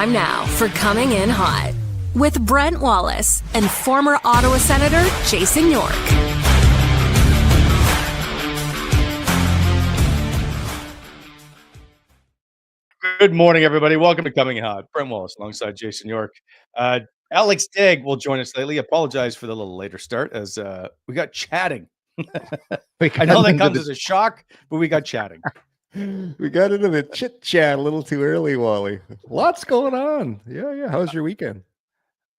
time now for Coming In Hot with Brent Wallace and former Ottawa Senator Jason York. Good morning, everybody. Welcome to Coming In Hot. Brent Wallace alongside Jason York. Alex Daigle will join us lately. Apologize for the little later start as we got chatting. I know that comes as a shock, but we got chatting. We got into the chit chat a little too early, Wally. Lots going on. Yeah. How was your weekend?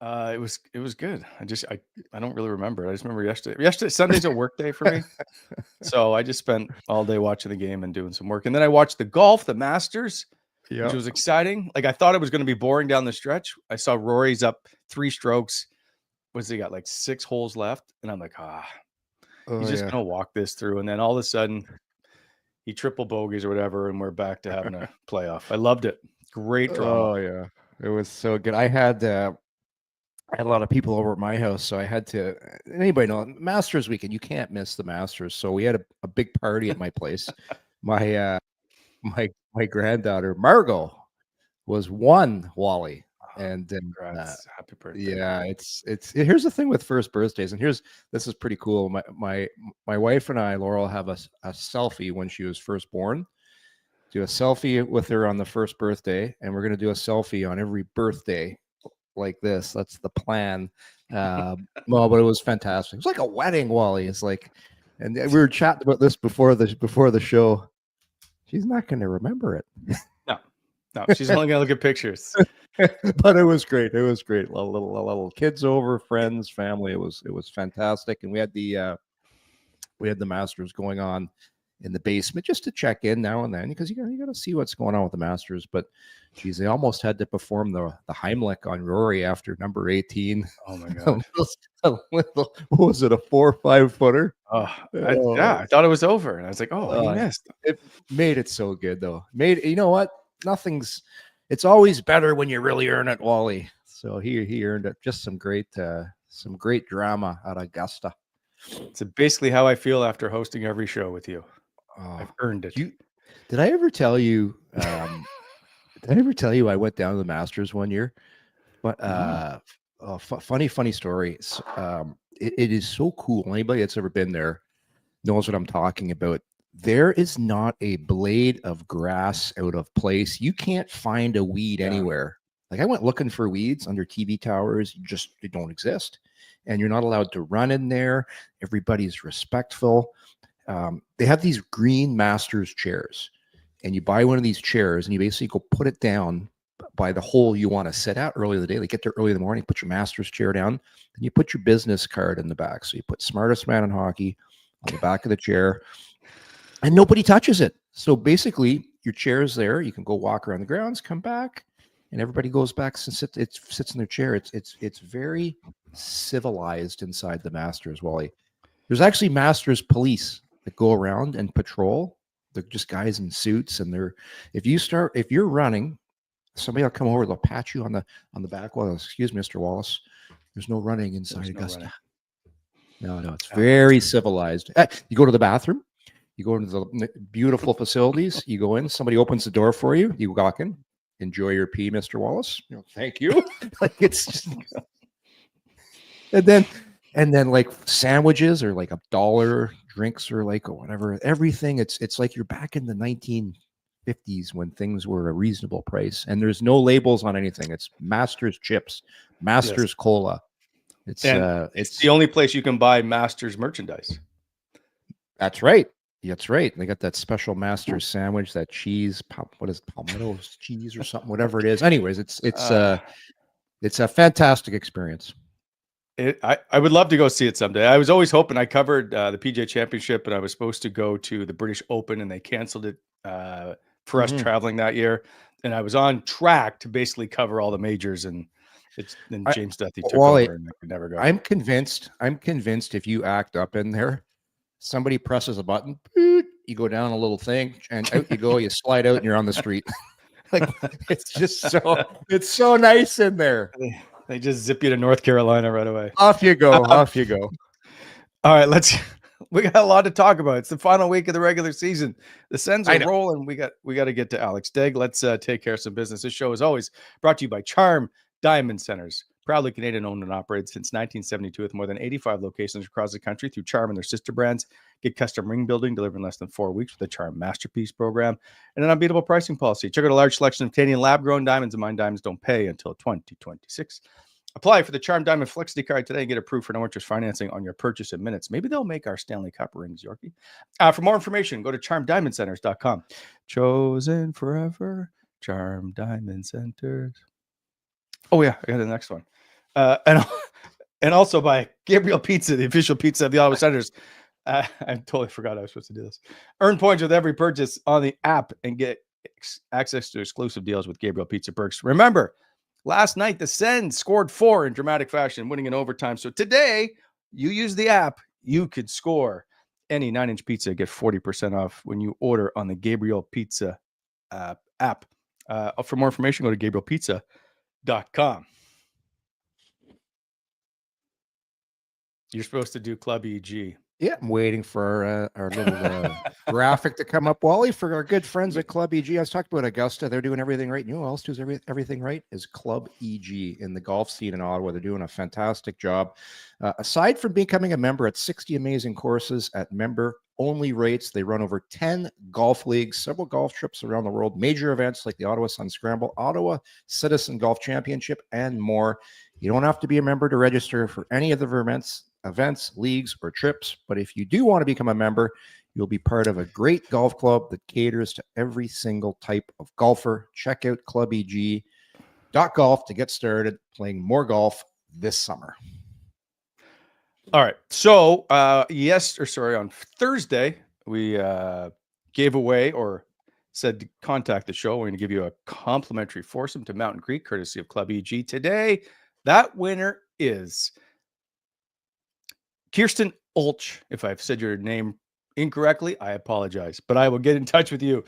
It was good. I don't really remember. I just remember yesterday. Sunday's a work day for me, so I just spent all day watching the game and doing some work. And then I watched the golf, the Masters, which was exciting. Like I thought it was going to be boring down the stretch. I saw Rory's up 3 strokes. What's he got? Like 6 holes left, and I'm like, he's just gonna walk this through. And then all of a sudden, he triple bogeys or whatever, and we're back to having a playoff. I loved it. Great drama. Oh yeah, it was so good. I had a lot of people over at my house, so I had to. Anybody know Masters weekend? You can't miss the Masters. So we had a big party at my place. My granddaughter Margot was 1, Wally, and happy birthday. Yeah, it's here's the thing with first birthdays, and this is pretty cool. My wife and I, Laurel, have a selfie when she was first born. Do a selfie with her on the first birthday, and we're gonna do a selfie on every birthday like this. That's the plan. Well, but it was fantastic. It was like a wedding, Wally. It's like, and we were chatting about this before the show. She's not going to remember it. No, she's only going to look at pictures. But it was great. It was great. A little kids over, friends, family. It was fantastic. And we had the Masters going on in the basement just to check in now and then, because you got to see what's going on with the Masters. But geez, they almost had to perform the Heimlich on Rory after number 18. Oh my god! What was it, a 4 or 5 footer? I thought it was over, and I was like, he missed. It made it so good though. You know what? It's always better when you really earn it, Wally. So he earned it. Just some great drama at Augusta. It's basically how I feel after hosting every show with you. I've earned it. Did I ever tell you? I went down to the Masters one year? But funny story. It is so cool. Anybody that's ever been there knows what I'm talking about. There is not a blade of grass out of place. You can't find a weed anywhere. Like I went looking for weeds under TV towers. They don't exist. And you're not allowed to run in there. Everybody's respectful. They have these green Masters chairs, and you buy one of these chairs and you basically go put it down by the hole you want to sit at early in the day. Like get there early in the morning, put your Masters chair down, and you put your business card in the back. So you put smartest man in hockey on the back of the chair, and nobody touches it. So basically your chair's there. You can go walk around the grounds, come back, and everybody goes back and sits in their chair. It's very civilized inside the Masters, Wally. There's actually Masters police that go around and patrol. They're just guys in suits, and if you're running, somebody will come over, they'll pat you on the back. Well, excuse me, Mr. Wallace, there's no running inside Augusta. No, it's very civilized. You go to the bathroom, you go into the beautiful facilities, you go in, somebody opens the door for you, you walk in, enjoy your pee, Mr. Wallace. Thank you. Like it's just, and then like sandwiches are like $1, drinks are like whatever, everything. It's like you're back in the 1950s when things were a reasonable price, and there's no labels on anything. It's Masters chips, Masters cola. It's the only place you can buy Masters merchandise. That's right. They got that special Masters sandwich, that cheese, what is it, palmetto cheese or something, whatever it is. Anyways, it's a fantastic experience. I would love to go see it someday. I was always hoping. I covered the PGA Championship, and I was supposed to go to the British Open, and they canceled it for us traveling that year. And I was on track to basically cover all the majors, and James Duthie took over, and I could never go. I'm convinced if you act up in there, somebody presses a button, you go down a little thing, and out you go. You slide out, and you're on the street. Like it's so nice in there. They just zip you to North Carolina right away. Off you go. All right, let's We got a lot to talk about. It's the final week of the regular season. The Sens I are know. rolling. We got to get to Alex Daigle. Let's take care of some business. This show is always brought to you by Charm Diamond Centers. Proudly Canadian owned and operated since 1972 with more than 85 locations across the country through Charm and their sister brands. Get custom ring building delivered in less than 4 weeks with the Charm Masterpiece program and an unbeatable pricing policy. Check out a large selection of Canadian lab-grown diamonds, and mine diamonds don't pay until 2026. Apply for the Charm Diamond Flexity card today and get approved for no interest financing on your purchase in minutes. Maybe they'll make our Stanley Cup rings, Yorkie. For more information, go to charmdiamondcenters.com. Chosen forever, Charm Diamond Centers. Oh, yeah, I got the next one. And also by Gabriel Pizza, the official pizza of the Ottawa Senators. I totally forgot I was supposed to do this. Earn points with every purchase on the app and get access to exclusive deals with Gabriel Pizza perks. Remember, last night, the Sens scored 4 in dramatic fashion, winning in overtime. So today, you use the app, you could score any 9-inch pizza, get 40% off when you order on the Gabriel Pizza app. For more information, go to GabrielPizza.com. You're supposed to do Club EG. Yeah, I'm waiting for our little graphic to come up, Wally, for our good friends at Club EG. I was talking about Augusta. They're doing everything right. You know who else does everything right? Is Club EG in the golf scene in Ottawa. They're doing a fantastic job. Aside from becoming a member at 60 amazing courses at member-only rates, they run over 10 golf leagues, several golf trips around the world, major events like the Ottawa Sun Scramble, Ottawa Citizen Golf Championship, and more. You don't have to be a member to register for any of the events, leagues, or trips. But if you do want to become a member, you'll be part of a great golf club that caters to every single type of golfer. Check out clubeg.golf to get started playing more golf this summer. All right. So, on Thursday, we gave away or said to contact the show. We're going to give you a complimentary foursome to Mountain Creek, courtesy of Club EG. Today, that winner is Kirsten Olch. If I've said your name incorrectly, I apologize, but I will get in touch with you.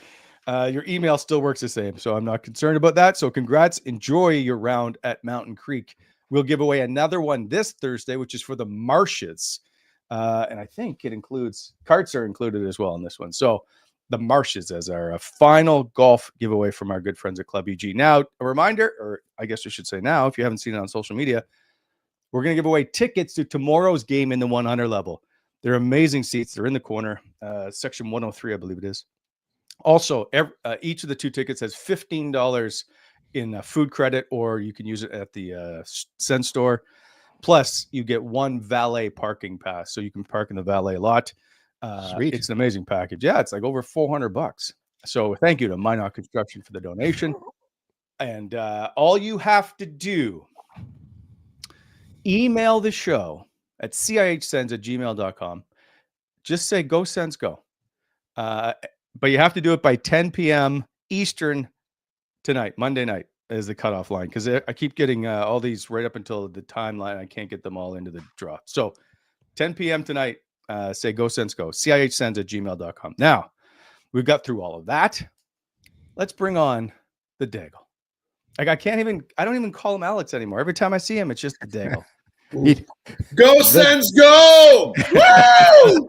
Your email still works the same, so I'm not concerned about that. So congrats. Enjoy your round at Mountain Creek. We'll give away another one this Thursday, which is for the Marshes. And I think it includes, carts are included as well in this one. So the Marshes as our final golf giveaway from our good friends at Club EG. Now, a reminder, or I guess I should say now, if you haven't seen it on social media, we're going to give away tickets to tomorrow's game in the 100 level. They're amazing seats. They're in the corner, section 103, I believe it is. Also, each of the 2 tickets has $15 in food credit, or you can use it at the Sens store. Plus, you get 1 valet parking pass, so you can park in the valet lot. Sweet. It's an amazing package. Yeah, it's like over $400. So thank you to Minot Construction for the donation. And all you have to do, email the show at cihsens@gmail.com. Just say, go Sens, go. But you have to do it by 10 p.m. Eastern tonight, Monday night is the cutoff line, because I keep getting all these right up until the timeline. I can't get them all into the draw. So 10 p.m. tonight, say go Sens, go. cihsens@gmail.com. Now, we've got through all of that. Let's bring on the Daigle. Like, I don't even call him Alex anymore. Every time I see him, it's just the Daigle. Go Sens, go! Woo!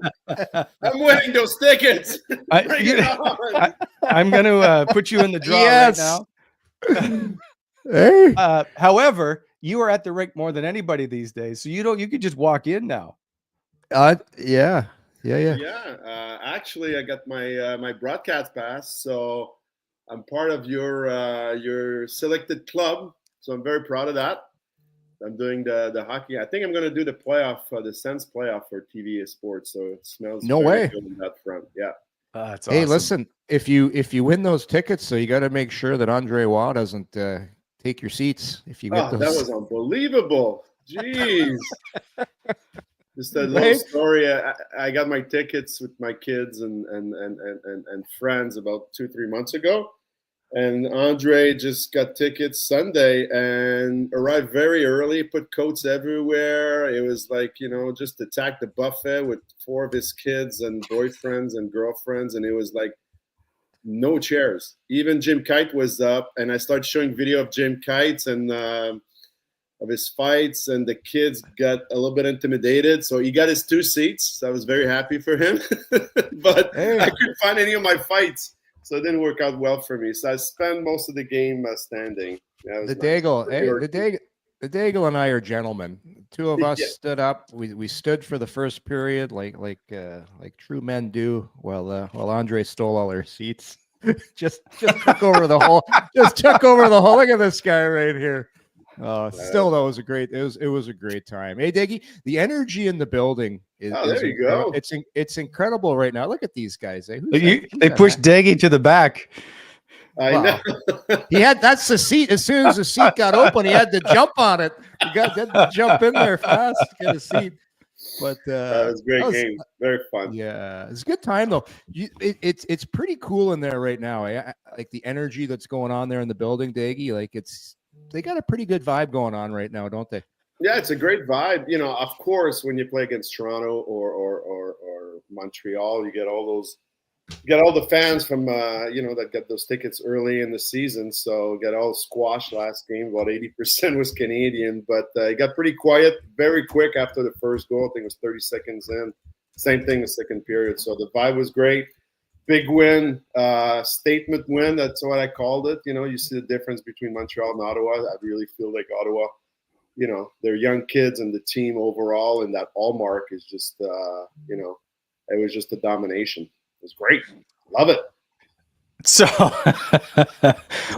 I'm winning those tickets. I'm going to put you in the draw right now. Hey. However, you are at the rink more than anybody these days, so you could just walk in now. Yeah. Actually, I got my broadcast pass, so I'm part of your selected club. So I'm very proud of that. I'm doing the hockey. I think I'm going to do the playoff, the Sens playoff for TV Sports. So it smells no very way good on that front. Yeah. That's hey, awesome. listen, if you win those tickets, so you got to make sure that Andre Waugh doesn't take your seats. If you get those. That was unbelievable. Jeez. Just a little story. I got my tickets with my kids and friends about 2-3 months ago. And Andre just got tickets Sunday and arrived very early, put coats everywhere. It was like, just attacked the buffet with 4 of his kids and boyfriends and girlfriends. And it was like no chairs. Even Jim Kite was up. And I started showing video of Jim Kites. And of his fights, and the kids got a little bit intimidated. So he got his 2 seats. So I was very happy for him. But Hey. I couldn't find any of my fights, so it didn't work out well for me. So I spent most of the game standing. That was The nice. Daigle, hey, the Daigle and I are gentlemen. 2 of us Yeah. stood up. We stood for the first period, like true men do, while Andre stole all our seats. just took over the whole. Just took over the whole. Look at this guy right here. Still, that was a great. It was a great time. Hey, Diggy, the energy in the building is. There you go. It's incredible right now. Look at these guys. Eh? They pushed Daigle to the back. I Wow. know. That's the seat. As soon as the seat got open, he had to jump on it. He had to jump in there fast to get a seat. But That was a great game. Very fun. Yeah, it's a good time though. It's pretty cool in there right now. Like the energy that's going on there in the building, Daigie. Like they got a pretty good vibe going on right now, don't they? Yeah, it's a great vibe. You know, of course, when you play against Toronto or Montreal, you get all the fans from that got those tickets early in the season. So got all squashed last game. About 80% was Canadian, but it got pretty quiet very quick after the first goal. I think it was 30 seconds in. Same thing the second period. So the vibe was great. Big win, statement win. That's what I called it. You know, you see the difference between Montreal and Ottawa. I really feel like Ottawa, you know, they're young kids and the team overall, and that Allmark is just, it was just a domination. It was great. Love it. So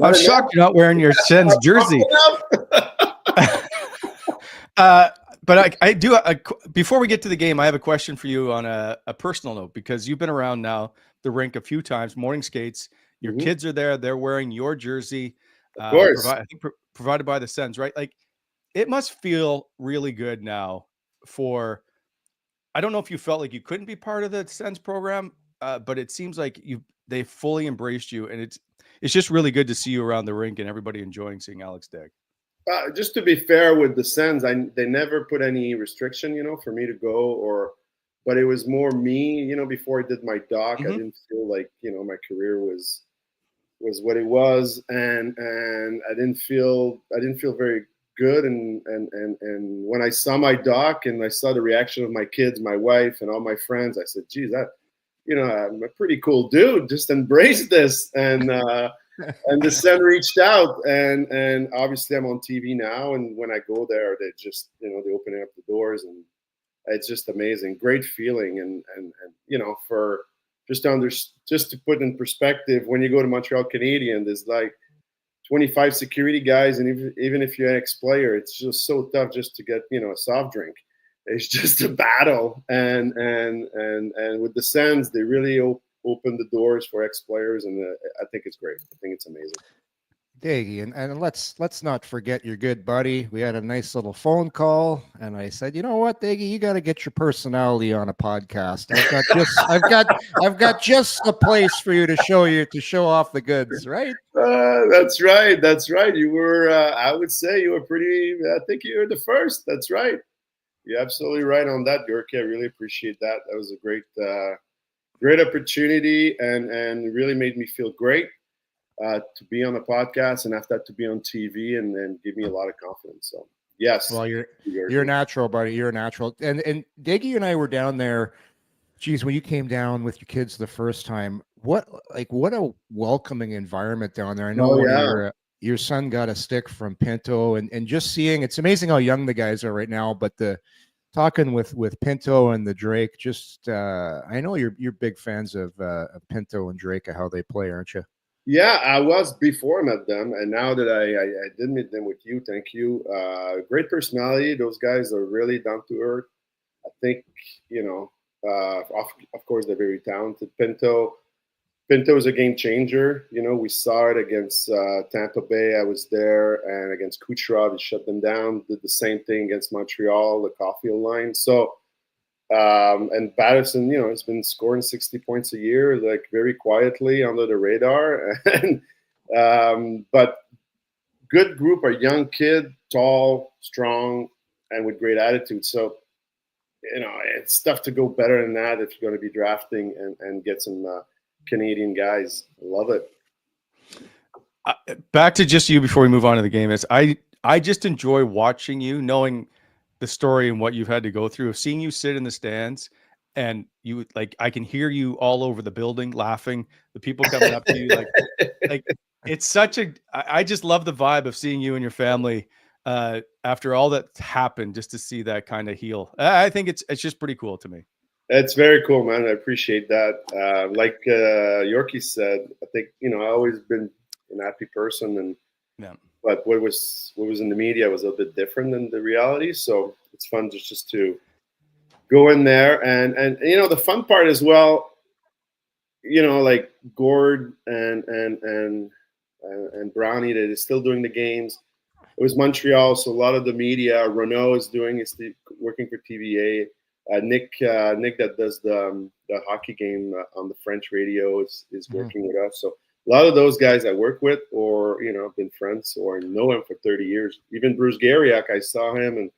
I'm shocked you're not wearing your Sens jersey. But I do. Before we get to the game, I have a question for you on a personal note, because you've been around now the rink a few times, morning skates. Your kids are there. They're wearing your jersey. Of course. I think provided by the Sens, right? Like, it must feel really good now for, I don't know if you felt like you couldn't be part of the Sens program, but it seems like they fully embraced you, and it's just really good to see you around the rink and everybody enjoying seeing Alex Daigle. Just to be fair with the Sens, they never put any restriction, for me to go, but it was more me, before I did my doc, I didn't feel like, my career was what it was. And I didn't feel very good. And when I saw my doc and I saw the reaction of my kids, my wife, and all my friends, I said, geez, I'm a pretty cool dude. Just embrace this. And the Sen reached out, and obviously I'm on TV now. And when I go there, they just, they open up the doors, and it's just amazing. Great feeling. And for just to put in perspective, when you go to Montreal Canadiens, there's like 25 security guys. And even if you're an ex-player, it's just so tough just to get, a soft drink. It's just a battle. And with the Sens, they really open the doors for ex-players, and I think it's great. I think it's amazing. Daigie, and let's not forget your good buddy. We had a nice little phone call, and I said, you know what, Daigie, you got to get your personality on a podcast. I've got just a place for you to show off the goods, right? That's right. You were, I would say, you were pretty. I think you were the first. That's right. You're absolutely right on that, Gurki. I really appreciate that. That was a great opportunity, and really made me feel great to be on the podcast, and after that to be on TV, and give me a lot of confidence. So yes. Well, you're natural, buddy. You're a natural. And Daigie and I were down there. Geez, when you came down with your kids the first time, what a welcoming environment down there. I know your son got a stick from Pinto, and just seeing, it's amazing how young the guys are right now, but talking with Pinto and the Drake, just I know you're big fans of Pinto and Drake, how they play, aren't you? Yeah, I was before I met them, and now that I did meet them with you, thank you. Great personality. Those guys are really down to earth. I think, of course, they're very talented. Pinto is a game changer. We saw it against Tampa Bay. I was there, and against Kucherov, he shut them down. Did the same thing against Montreal, the Caulfield line. So, and Patterson, has been scoring 60 points a year, like very quietly under the radar. But good group, a young kid, tall, strong, and with great attitude. So, it's tough to go better than that if you're going to be drafting and get some Canadian guys. Love it. Back to just you before we move on to the game. I I just enjoy watching you, knowing the story and what you've had to go through, of seeing you sit in the stands and you like, I can hear you all over the building laughing, the people coming up to you, like it's such I just love the vibe of seeing you and your family after all that's happened, just to see that kind of heal. I think it's just pretty cool to me. It's very cool, man. I appreciate that. Like Yorkie said, I think I've always been an happy person, and Yeah. but what was in the media was a bit different than the reality. So it's fun just to go in there, and the fun part as well. Like Gord and Brownie, that is still doing the games. It was Montreal, so a lot of the media. Renault is working for TVA. Nick that does the hockey game on the French radio is working with us. So a lot of those guys I work with, or have been friends or know him for 30 years. Even Bruce Garriak, I saw him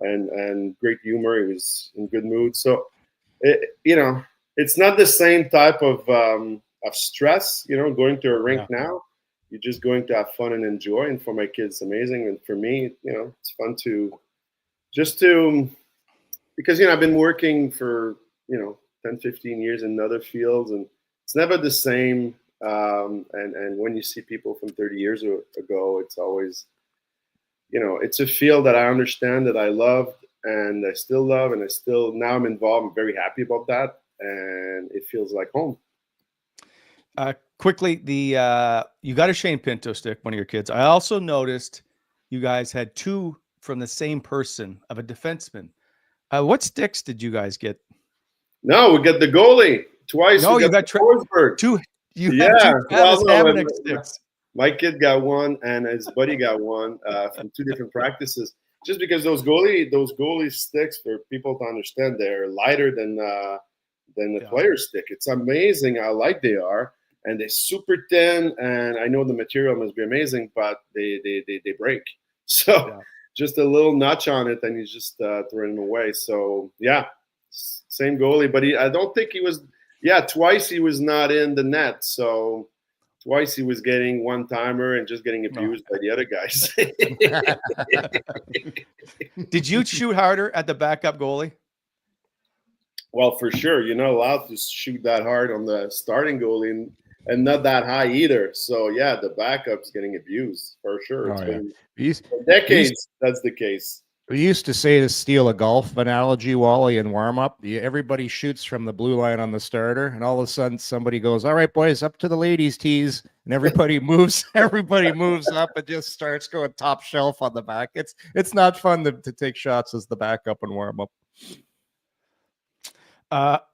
and great humor. He was in good mood. So it's not the same type of stress. Going to a rink now. You're just going to have fun and enjoy. And for my kids, it's amazing. And for me, it's fun because I've been working for 10, 15 years in other fields, and it's never the same. And when you see people from 30 years ago, it's always it's a field that I understand, that I loved, and I still love, and now I'm involved. I'm very happy about that, and it feels like home. Quickly, you got a Shane Pinto stick, one of your kids. I also noticed you guys had two from the same person, of a defenseman. What sticks did you guys get? No, we got the goalie twice. No, you got two. You got two sticks. My kid got one, and his buddy got one from two different practices. Just because those goalie sticks, for people to understand, they're lighter than the player stick. It's amazing how light they are, and they're super thin. And I know the material must be amazing, but they break. So just a little notch on it, and he's just throwing them away. So same goalie, but I don't think he was. Twice he was not in the net. So twice he was getting one-timer and just getting abused by the other guys. Did you shoot harder at the backup goalie? Well, for sure. You're not allowed to shoot that hard on the starting goalie, and not that high either. So, the backup's getting abused, for sure. It's been for decades, that's the case. We used to say, to steal a golf analogy, Wally, in warm-up, everybody shoots from the blue line on the starter, and all of a sudden somebody goes, all right, boys, up to the ladies' tees, and everybody moves up and just starts going top shelf on the back. It's not fun to take shots as the backup and warm-up.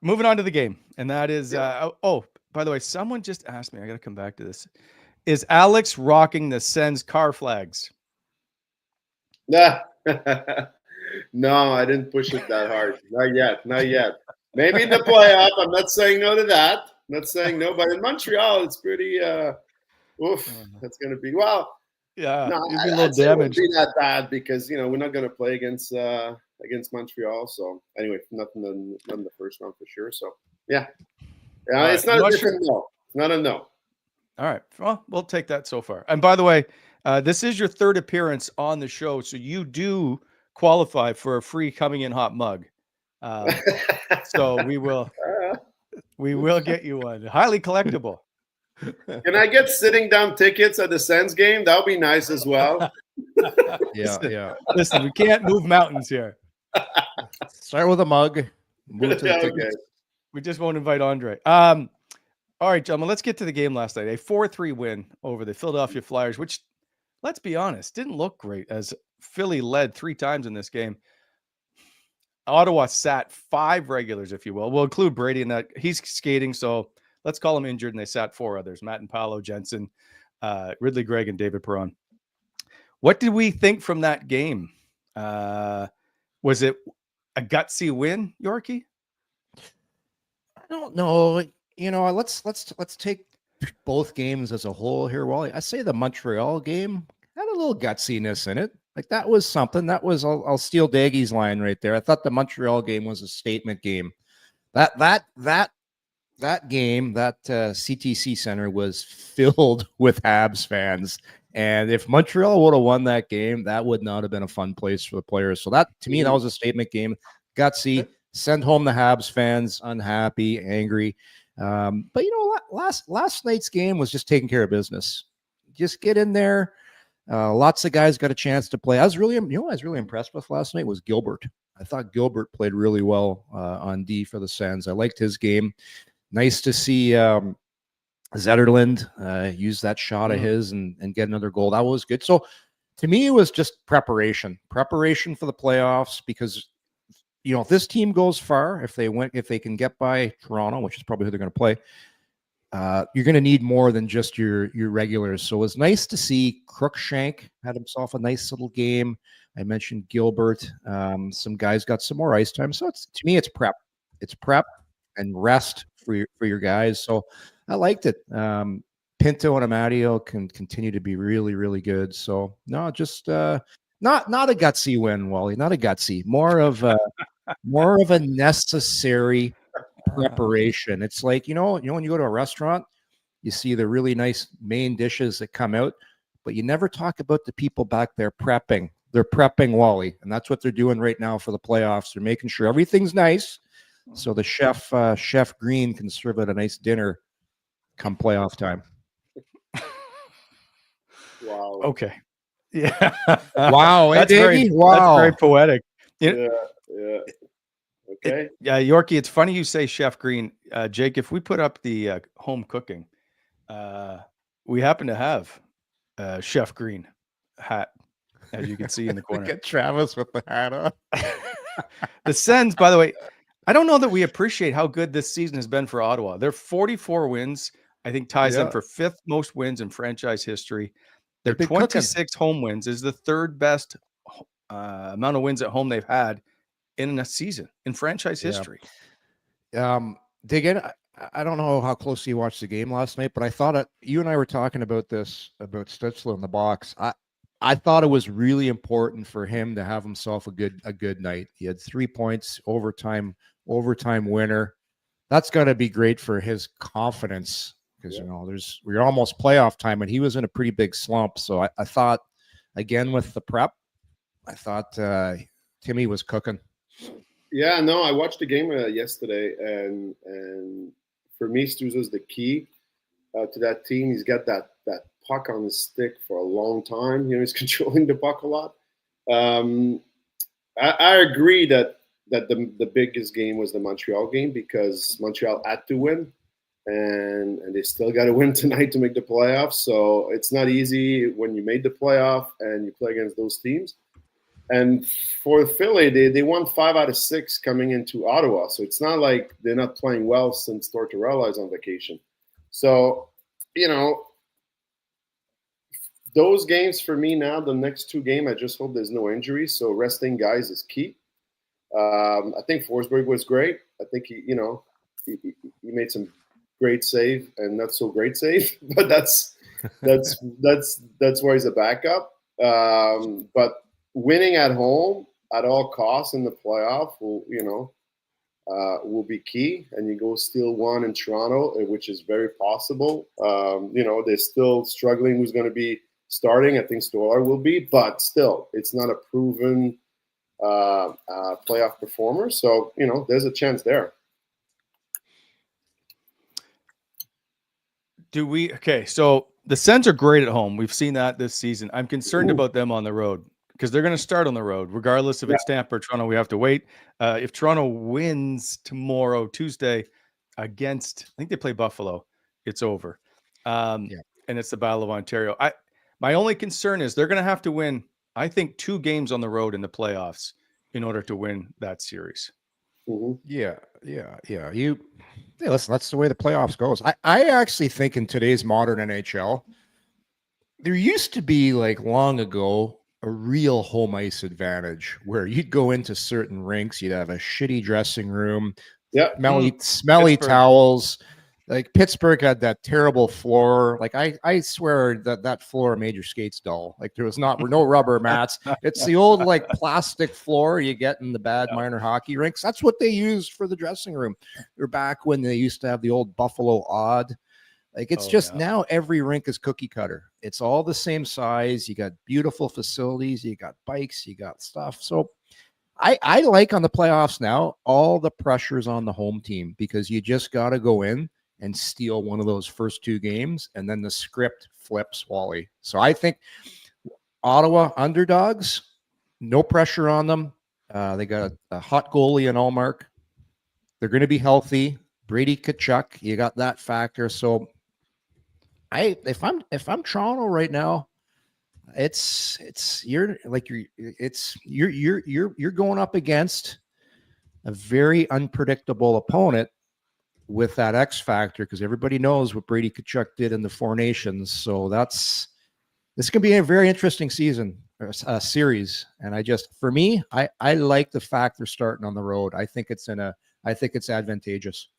Moving on to the game, and that is by the way, someone just asked me, I got to come back to this. Is Alex rocking the Sens car flags? Nah. No, I didn't push it that hard. Not yet. Maybe in the playoff. I'm not saying no to that. I'm not saying no, but in Montreal, it's pretty that's going to be no, you'd be a little damaged. It won't be that bad, because we're not going to play against Montreal. So anyway, nothing in the first round for sure. So it's not a different no. It's not a no. All right. Well, we'll take that so far. And by the way, this is your third appearance on the show, so you do qualify for a free coming in hot mug. So we will get you one. Highly collectible. Can I get sitting down tickets at the Sens game? That would be nice as well. Listen, we can't move mountains here. Start with a mug. Move to the Okay. We just won't invite Andre. All right, gentlemen, let's get to the game last night. A 4-3 win over the Philadelphia Flyers, which, let's be honest, didn't look great, as Philly led 3 times in this game. Ottawa sat 5 regulars, if you will. We'll include Brady in that. He's skating, so let's call him injured, and they sat 4 others: Matt and Paolo, Jensen, Ridley Gregg, and David Perron. What did we think from that game? Was it a gutsy win, Yorkie? I don't know. Let's take both games as a whole here, Wally. I say the Montreal game had a little gutsiness in it. Like, that was something. That was, I'll steal Daigle's line right there. I thought the Montreal game was a statement game. That game, that CTC Center was filled with Habs fans, And if Montreal would have won that game, that would not have been a fun place for the players. So that, to me, that was a statement game. Gutsy, send home the Habs fans, unhappy, angry. But last night's game was just taking care of business. Just get in there. Lots of guys got a chance to play. I was really impressed with last night was Gilbert. I thought Gilbert played really well on D for the Sens. I liked his game. Nice to see Zetterlund use that shot of his and get another goal. That was good. So to me, it was just preparation for the playoffs, because if this team goes far, if they can get by Toronto, which is probably who they're going to play, you're going to need more than just your regulars. So it was nice to see Crookshank had himself a nice little game. I mentioned Gilbert. Some guys got some more ice time. So to me, it's prep. It's prep and rest for your guys. So I liked it. Pinto and Amadio can continue to be really, really good. So no, just not a gutsy win, Wally. Not a gutsy. More of a necessary preparation. It's like, when you go to a restaurant, you see the really nice main dishes that come out, but you never talk about the people back there prepping. They're prepping, Wally, and that's what they're doing right now for the playoffs. They're making sure everything's nice, so the Chef Green can serve out a nice dinner come playoff time. Wow. Okay. Yeah. Wow. That's very poetic. Yeah. Okay. Yorkie, it's funny you say Chef Green. Jake, if we put up the home cooking, we happen to have Chef Green hat, as you can see in the corner. Look at Travis with the hat on. The Sens, by the way, I don't know that we appreciate how good this season has been for Ottawa. They're 44 wins. I think ties them for 5th most wins in franchise history. Their 26 home wins is the 3rd best amount of wins at home they've had in a season in franchise history. Dig I don't know how closely you watched the game last night, but I thought you and I were talking about this, about Stützle in the box. I thought it was really important for him to have himself a good night. He had 3 points, overtime winner. That's got to be great for his confidence, because we're almost playoff time, and he was in a pretty big slump. So I thought, again, with the prep, I thought Timmy was cooking. Yeah, no, I watched the game yesterday, and for me, Stützle's the key to that team. He's got that puck on his stick for a long time. He's controlling the puck a lot. I agree that the biggest game was the Montreal game, because Montreal had to win, and they still got to win tonight to make the playoffs. So it's not easy when you made the playoff and you play against those teams. And for Philly, they won 5 out of 6 coming into Ottawa. So it's not like they're not playing well since Tortorella is on vacation. So, those games for me now, the next 2 games, I just hope there's no injuries. So resting guys is key. I think Forsberg was great. I think he made some great save and not so great save, but that's why he's a backup. But winning at home at all costs in the playoff will be key. And you go steal one in Toronto, which is very possible. They're still struggling who's going to be starting. I think Stolar will be, but still, it's not a proven playoff performer. So, there's a chance there. So the Sens are great at home. We've seen that this season. I'm concerned about them on the road, because they're going to start on the road, regardless if it's Tampa or Toronto. We have to wait. If Toronto wins tomorrow, Tuesday, against, I think they play Buffalo, it's over. And it's the Battle of Ontario. My only concern is they're going to have to win, I think, 2 games on the road in the playoffs in order to win that series. Mm-hmm. Yeah. Listen, that's the way the playoffs goes. I actually think in today's modern NHL, there used to be, like, long ago, a real home ice advantage where you'd go into certain rinks, you'd have a shitty dressing room, smelly towels. Like, Pittsburgh had that terrible floor. Like, I swear that floor made your skates dull. Like, there was no rubber mats. It's the old, like, plastic floor you get in the bad minor hockey rinks. That's what they used for the dressing room. Or back when they used to have the old Buffalo Odd Like it's Oh, just yeah. now every rink is cookie cutter. It's all the same size. You got beautiful facilities. You got bikes. You got stuff. So I like on the playoffs now, all the pressure's on the home team because you just got to go in and steal one of those first 2 games, and then the script flips, Wally. So I think Ottawa underdogs, no pressure on them. They got a hot goalie in Allmark. They're going to be healthy. Brady Tkachuk, you got that factor. So if I'm Toronto right now, you're going up against a very unpredictable opponent with that X factor because everybody knows what Brady Tkachuk did in the Four Nations. So this can be a very interesting season series. And for me, I like the fact they're starting on the road. I think it's advantageous.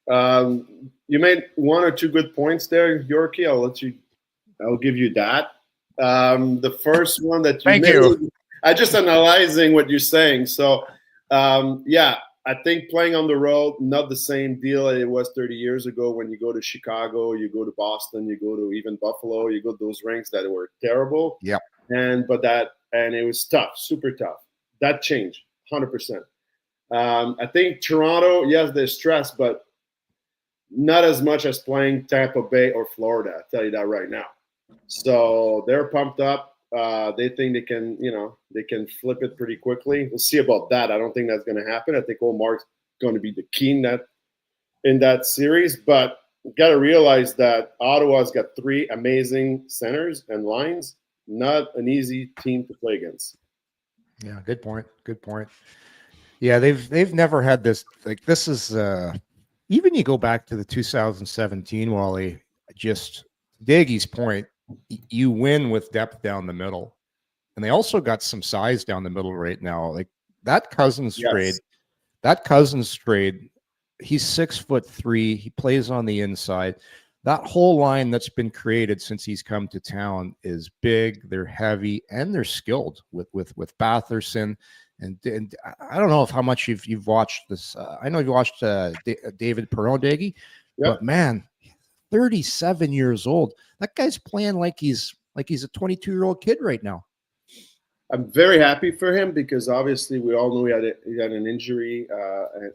You made 1 or 2 good points there, Yorkie. I'll give you that. The first one that you Thank made, you. I just analyzing what you're saying. So, yeah, I think playing on the road, not the same deal it was 30 years ago when you go to Chicago, you go to Boston, you go to even Buffalo, you go to those rinks that were terrible. Yeah. And it was tough, super tough. That changed 100%. I think Toronto, yes, there's stress, but not as much as playing Tampa Bay or Florida. I'll tell you that right now. So they're pumped up. They think they can flip it pretty quickly. We'll see about that. I don't think that's going to happen. I think Omar's going to be the key in that series. But you got to realize that Ottawa's got 3 amazing centers and lines. Not an easy team to play against. Yeah, good point. Good point. Yeah, they've never had this. Like this is even you go back to the 2017, Wally. Just Daigle's point. You win with depth down the middle, and they also got some size down the middle right now. Like that Cousins trade. That Cousins trade. He's 6'3". He plays on the inside. That whole line that's been created since he's come to town is big. They're heavy and they're skilled with Batherson. And I don't know how much you've watched this. I know you've watched David Perron, Daigle, but man, 37 years old. That guy's playing like he's a 22-year-old kid right now. I'm very happy for him because obviously we all know he had an injury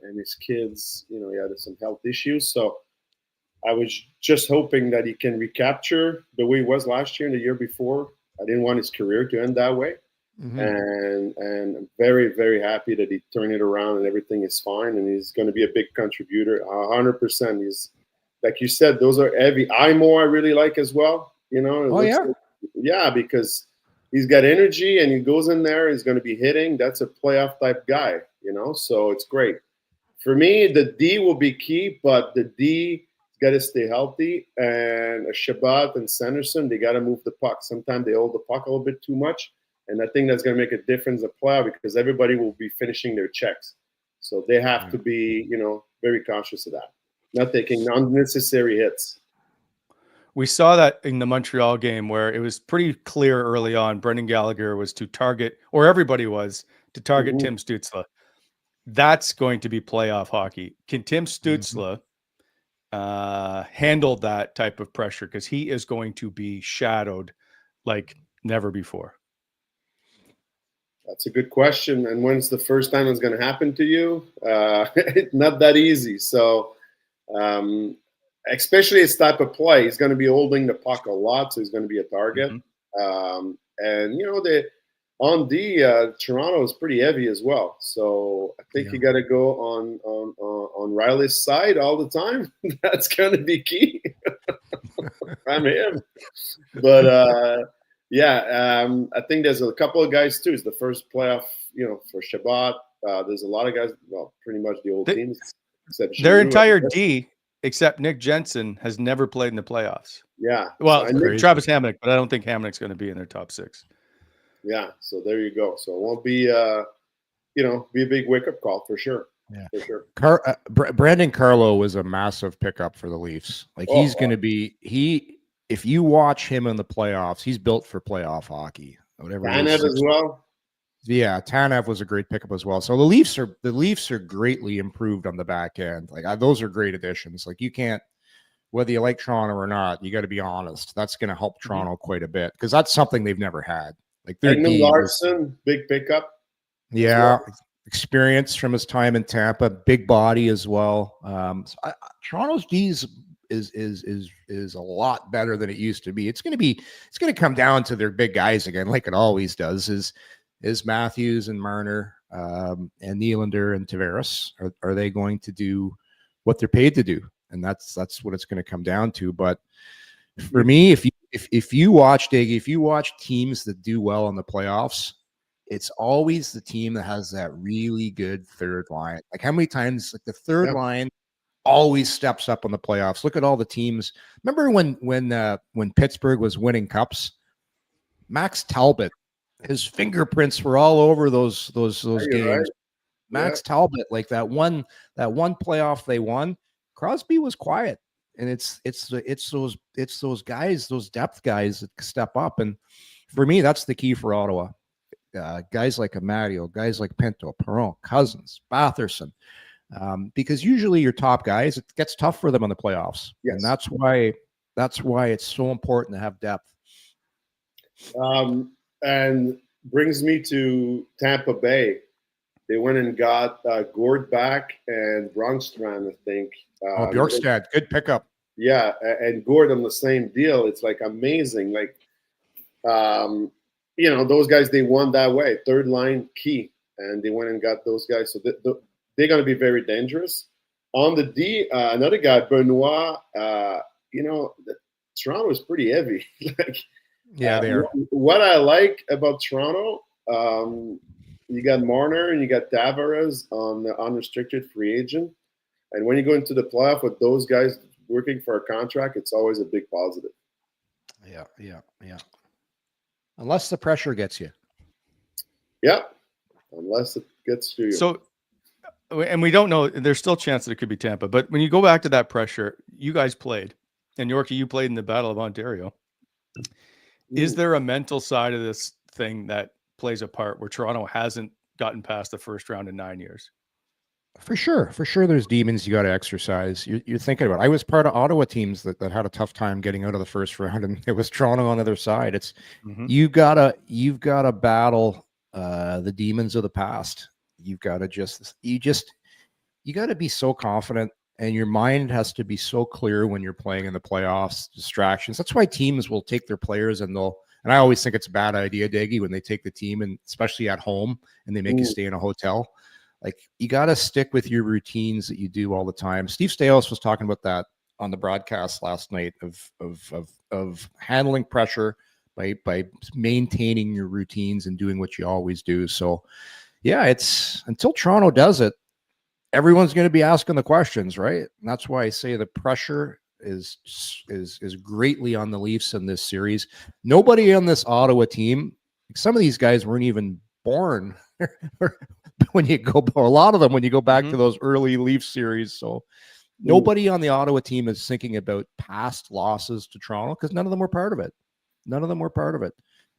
and his kids, he had some health issues. So I was just hoping that he can recapture the way he was last year and the year before. I didn't want his career to end that way. Mm-hmm. And I'm very, very happy that he turned it around and everything is fine. And he's going to be a big contributor, 100%. He's, like you said, those are heavy. Imo I really like as well. Yeah, because he's got energy and he goes in there. He's going to be hitting. That's a playoff type guy, so it's great. For me, the D will be key, but the D got to stay healthy. And a Shabbat and Sanderson, they got to move the puck. Sometimes they hold the puck a little bit too much. And I think that's going to make a difference in playoff because everybody will be finishing their checks. So they have to be, very cautious of that. Not taking unnecessary hits. We saw that in the Montreal game where it was pretty clear early on Brendan Gallagher was to target, or everybody was, to target Tim Stützle. That's going to be playoff hockey. Can Tim Stützle handle that type of pressure? Because he is going to be shadowed like never before. That's a good question. And when's the first time it's going to happen to you? Not that easy. So, especially his type of play, he's going to be holding the puck a lot, so he's going to be a target. Mm-hmm. Toronto is pretty heavy as well. So I think you got to go on Riley's side all the time. That's going to be key. I'm him. But I think there's a couple of guys too. It's the first playoff, for Shabbat. There's a lot of guys. Well, pretty much the old teams. Except their entire D, except Nick Jensen, has never played in the playoffs. Yeah. Well, Travis Hamonic, but I don't think Hamonic's going to be in their top 6. Yeah. So there you go. So it won't be, be a big wake-up call for sure. Yeah, for sure. Brandon Carlo was a massive pickup for the Leafs. Like he's going to be if you watch him in the playoffs, he's built for playoff hockey. Whatever. Tanev as well. Yeah, Tanev was a great pickup as well. So the Leafs are greatly improved on the back end. Like those are great additions. Like you can't whether you like Toronto or not, you got to be honest. That's going to help Toronto quite a bit because that's something they've never had. Like their Edmund D was- Larson, big pickup. yeah, well. experience from his time in Tampa, big body as well. Toronto's D's is a lot better than it used to be. It's going to come down to their big guys again, like it always does. Is Matthews and Marner and Nylander and Tavares are they going to do what they're paid to do? And that's what it's going to come down to. But for me, if you watch Daigle, if you watch teams that do well in the playoffs, it's always the team that has that really good third line. Like how many times like the third line always steps up on the playoffs. Look at all the teams. Remember when Pittsburgh was winning cups? Max Talbot, his fingerprints were all over those games. Right. Max Talbot, like that one playoff they won, Crosby was quiet. And it's those guys, those depth guys that step up. And for me, that's the key for Ottawa. Guys like Amadio, guys like Pinto, Perron, Cousins, Batherson, because usually your top guys, it gets tough for them in the playoffs. Yes. And that's why it's so important to have depth. And brings me to Tampa Bay. They went and got Gord back and Brongstrand, I think. Bjorkstad, good pickup. Yeah, and Gord on the same deal. It's like amazing. Like, those guys, they won that way. Third line key. And they went and got those guys. So they're going to be very dangerous. On the D, another guy, Benoit, Toronto is pretty heavy. Yeah, they are. What I like about Toronto, you got Marner and you got Tavares on the unrestricted free agent. And when you go into the playoff with those guys working for a contract, it's always a big positive. Yeah. Unless the pressure gets you. Yeah, unless it gets to you. So, and we don't know, there's still a chance that it could be Tampa. But when you go back to that pressure, you guys played. And Yorkie, you played in the Battle of Ontario. Is there a mental side of this thing that plays a part where Toronto hasn't gotten past the first round in 9 years? For sure. There's demons you got to exercise. You're thinking about it. I was part of Ottawa teams that had a tough time getting out of the first round, and it was Toronto on the other side. It's you've got to battle the demons of the past. You've got to you got to be so confident, and your mind has to be so clear when you're playing in the playoffs. Distractions. That's why teams will take their players and I always think it's a bad idea, Daggy, when they take the team, and especially at home, and they make you stay in a hotel. Like, you got to stick with your routines that you do all the time. Steve Staios was talking about that on the broadcast last night of handling pressure by maintaining your routines and doing what you always do. So, yeah, it's until Toronto does it, everyone's going to be asking the questions, right? And that's why I say the pressure is greatly on the Leafs in this series. Nobody on this Ottawa team, some of these guys weren't even born when you go, a lot of them, when you go back to those early Leaf series. So nobody on the Ottawa team is thinking about past losses to Toronto because none of them were part of it.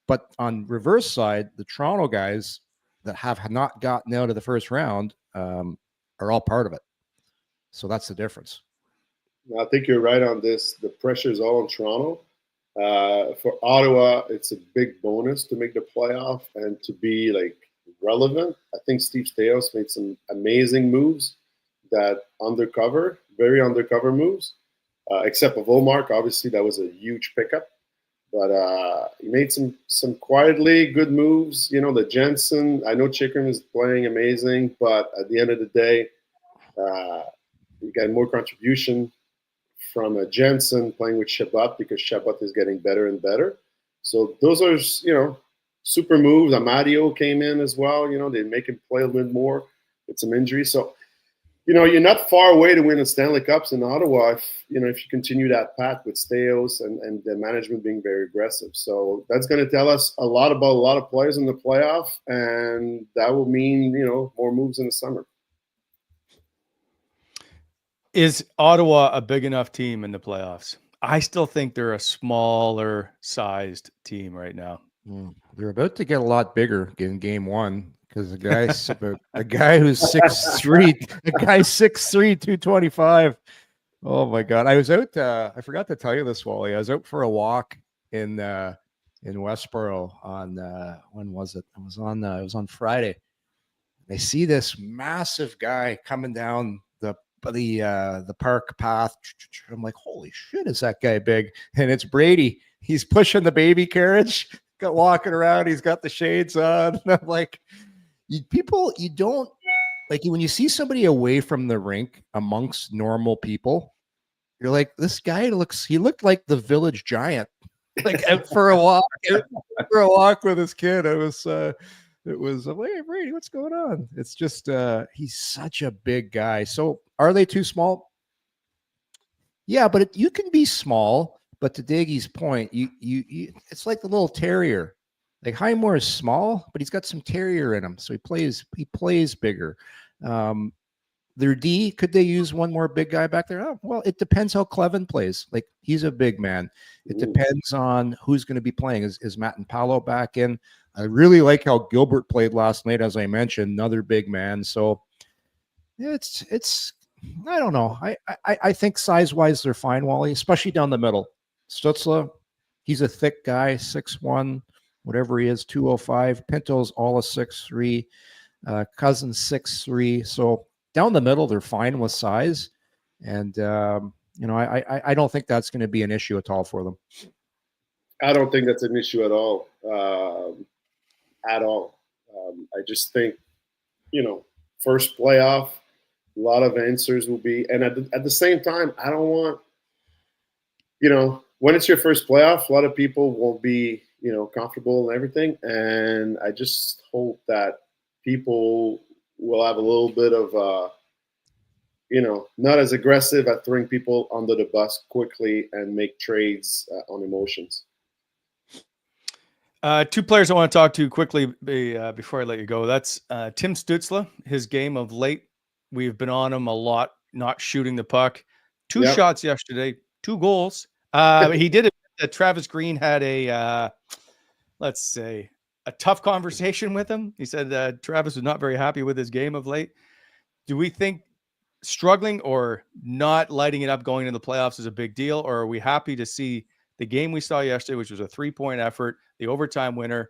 But on reverse side, the Toronto guys that have not gotten out of the first round are all part of it. So that's the difference. I think you're right on this. The pressure is all on Toronto. For Ottawa, it's a big bonus to make the playoff and to be relevant. I think Steve Staios made some amazing moves that very undercover moves, except for Volmark. Obviously, that was a huge pickup. But he made some quietly good moves. The Jensen, I know Chikrin is playing amazing, but at the end of the day, you got more contribution from a Jensen playing with Chabot because Chabot is getting better and better. So those are, super moves. Amadio came in as well. They make him play a little bit more with some injuries. So, you're not far away to win the Stanley Cups in Ottawa if you continue that path with Staios and the management being very aggressive. So that's going to tell us a lot about a lot of players in the playoff, and that will mean, more moves in the summer. Is Ottawa a big enough team in the playoffs? I still think they're a smaller sized team right now. They're about to get a lot bigger in game one because a guy who's 6'3", 225. Oh my God. I was out, I forgot to tell you this, Wally. I was out for a walk in Westboro on, when was it? It was on Friday. I see this massive guy coming down the park path. I'm like, holy shit, is that guy big? And it's Brady. He's pushing the baby carriage, got walking around. He's got the shades on. And I'm like, you don't like when you see somebody away from the rink amongst normal people, you're like, this guy he looked like the village giant, like out for a walk with his kid. I'm like, hey, Brady, what's going on? It's just, he's such a big guy. So are they too small? Yeah, but you can be small, but to Daigle's point, you it's like the little terrier. Like Highmore is small, but he's got some terrier in him. So he plays bigger. Their D, could they use one more big guy back there? Oh, well, it depends how Clevin plays. Like he's a big man. It depends on who's going to be playing. Is Matt and Paolo back in? I really like how Gilbert played last night, as I mentioned, another big man. So it's I don't know. I think size-wise they're fine, Wally, especially down the middle. Stützle, he's a thick guy, 6'1", whatever he is, 205. Pinto's all a 6'3", Cousins 6'3". So down the middle, they're fine with size. And, I don't think that's going to be an issue at all for them. I don't think that's an issue at all. I just think, first playoff, a lot of answers will be. And at the same time, I don't want, when it's your first playoff, a lot of people won't be, comfortable and everything. And I just hope that people will have a little bit of, not as aggressive at throwing people under the bus quickly and make trades on emotions. Two players I want to talk to quickly before I let you go. That's Tim Stützle, his game of late. We've been on him a lot, not shooting the puck. Two shots yesterday, 2 goals. He did it. Travis Green had a tough conversation with him. He said Travis was not very happy with his game of late. Do we think struggling or not lighting it up going into the playoffs is a big deal, or are we happy to see the game we saw yesterday, which was a 3-point effort, the overtime winner,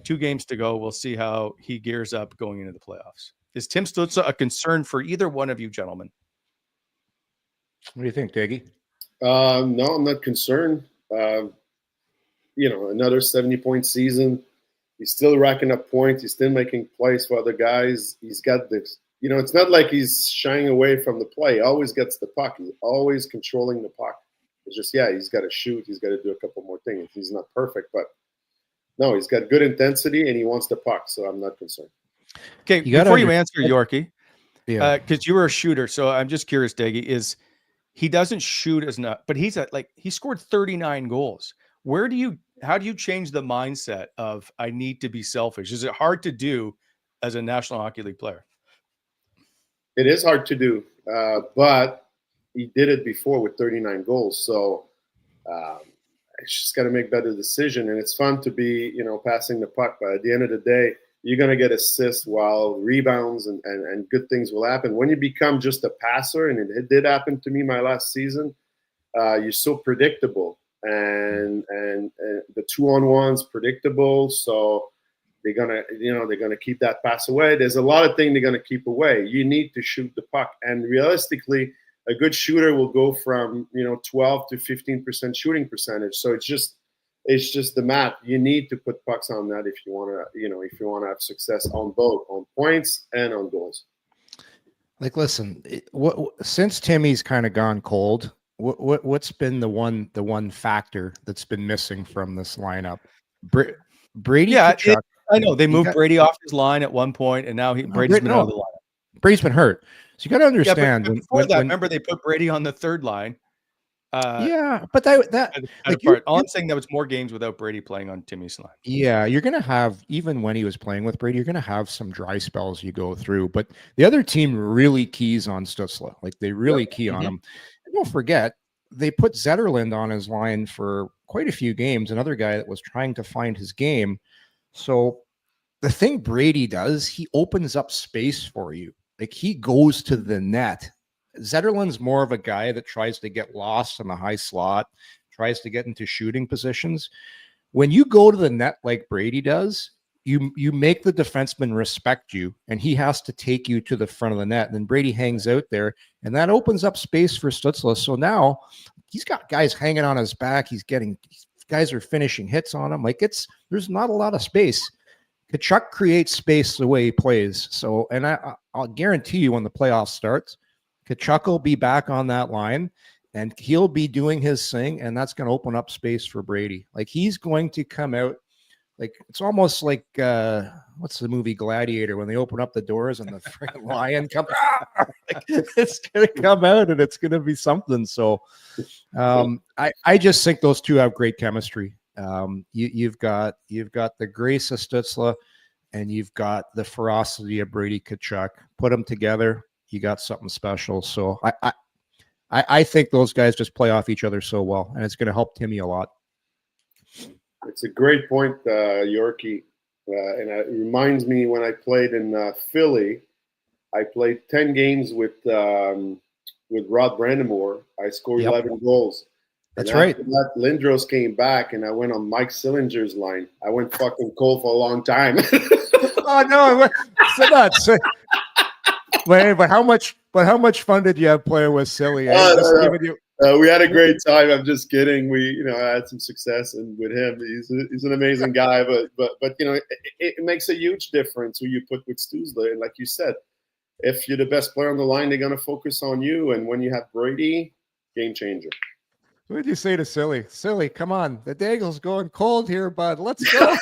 2 games to go? We'll see how he gears up going into the playoffs. Is Tim Stützle a concern for either one of you gentlemen? What do you think, Daigle? No, I'm not concerned. Another 70-point season. He's still racking up points. He's still making plays for other guys. He's got this. It's not like he's shying away from the play. He always gets the puck. He's always controlling the puck. It's just, he's got to shoot. He's got to do a couple more things. He's not perfect, but no, he's got good intensity and he wants the puck. So I'm not concerned. Okay, before you answer, Yorkie, because you were a shooter, so I'm just curious, Daigle, is he doesn't shoot as much, but he scored 39 goals. How do you change the mindset of I need to be selfish? Is it hard to do as a National Hockey League player? It is hard to do, but he did it before with 39 goals. So it's just got to make better decision. And it's fun to be, passing the puck. But at the end of the day, you're going to get assists while rebounds and good things will happen. When you become just a passer, and it did happen to me my last season, you're so predictable. And the 2-on-1's predictable. So they're gonna keep that pass away. There's a lot of things they're gonna keep away. You need to shoot the puck, and realistically, a good shooter will go from 12 to 15% shooting percentage. So it's just the math. You need to put pucks on that if you want to have success on both on points and on goals. Like, listen, since Timmy's kind of gone cold, what's been the one factor that's been missing from this lineup? Brady. Yeah, I know they moved Brady off his line at one point, and now Brady's been out of the lineup. Brady's been hurt, so you got to understand. But before that, remember they put Brady on the third line. But all I'm saying, that was more games without Brady playing on Timmy's line. Yeah, you're gonna have, even when he was playing with Brady, you're gonna have some dry spells you go through. But the other team really keys on Stützle, like they really key on him. And don't forget, they put Zetterlund on his line for quite a few games. Another guy that was trying to find his game. So the thing Brady does, he opens up space for you. Like he goes to the net Zetterlund's more of a guy that tries to get lost in the high slot, tries to get into shooting positions. When you go to the net like Brady does, you make the defenseman respect you, and he has to take you to the front of the net. And then Brady hangs out there, and that opens up space for Stützle. So now he's got guys hanging on his back. Guys are finishing hits on him. Like there's not a lot of space. Tkachuk creates space the way he plays. So, and I'll guarantee you when the playoffs starts, Tkachuk will be back on that line, and he'll be doing his thing, and that's going to open up space for Brady. Like he's going to come out. Like it's almost like what's the movie Gladiator when they open up the doors and the freaking lion comes. Like, it's gonna come out and it's gonna be something. So I just think those two have great chemistry. You've got the grace of Stützle and you've got the ferocity of Brady Tkachuk. Put them together, you got something special. So I think those guys just play off each other so well, and it's going to help Timmy a lot. It's a great point, Yorkie. And it reminds me when I played in Philly, I played 10 games with Rod Brandamore. I scored 11 goals. That's and right. That Lindros came back, and I went on Mike Sillinger's line. I went fucking cold for a long time. Oh no! So nuts. Wait, but how much fun did you have playing with Silly? We had a great time. I'm just kidding. I had some success and with him. He's an amazing guy, but it makes a huge difference who you put with Stützle. And like you said, if you're the best player on the line, they're gonna focus on you. And when you have Brady, game changer. What did you say to Silly? Silly, come on. The Daigle's going cold here, bud. Let's go.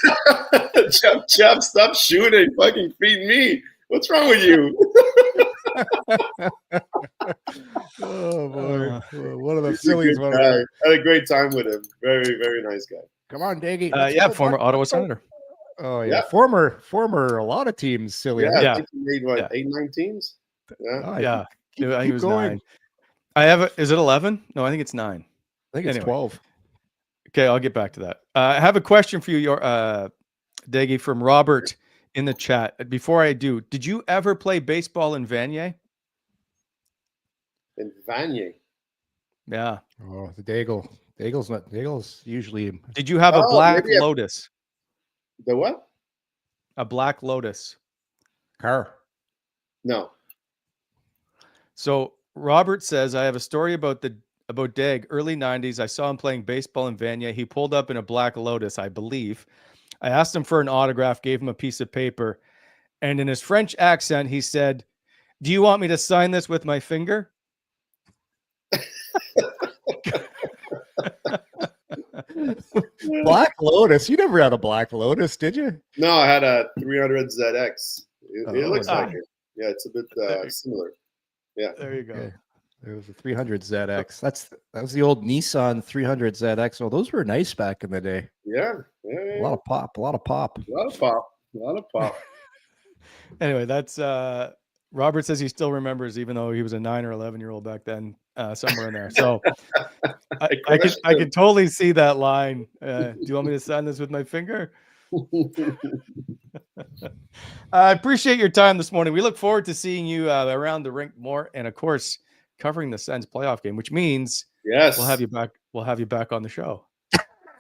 Chubb, stop shooting. Fucking feed me. What's wrong with you? Oh boy, one of the sillies. I had a great time with him. Very, very nice guy. Come on, Daigle. Former Ottawa Senator. Oh yeah, former a lot of teams. Silly. Yeah, I think he made 8-9 teams. Yeah, Oh, Yeah, I think it was going. 9. I have is it 11? No, I think it's 9. I think it's 12. Okay, I'll get back to that. I have a question for you, Daigle, from Robert in the chat. Before I do, did you ever play baseball in Vanier? in Vanier. Yeah. Oh, the Daigle. Daigle's usually. Did you have a Black Lotus? The what? A Black Lotus. Car. No. So Robert says, I have a story about Dag, early 90s. I saw him playing baseball in Vanier. He pulled up in a Black Lotus, I believe. I asked him for an autograph, gave him a piece of paper, and in his French accent, he said, "Do you want me to sign this with my finger?" Black Lotus. You never had a Black Lotus, did you? No, I had a 300 ZX. It looks like it. Yeah, it's a bit similar. Yeah. There you go. Okay. There was a 300 ZX. That was the old Nissan 300 ZX. Oh, those were nice back in the day. Yeah. A lot of pop. Anyway, that's Robert says he still remembers, even though he was a 9 or 11-year-old back then, somewhere in there. So I can totally see that line. Do you want me to sign this with my finger? I appreciate your time this morning. We look forward to seeing you around the rink more, and of course, covering the Sens playoff game, which means yes, we'll have you back. We'll have you back on the show.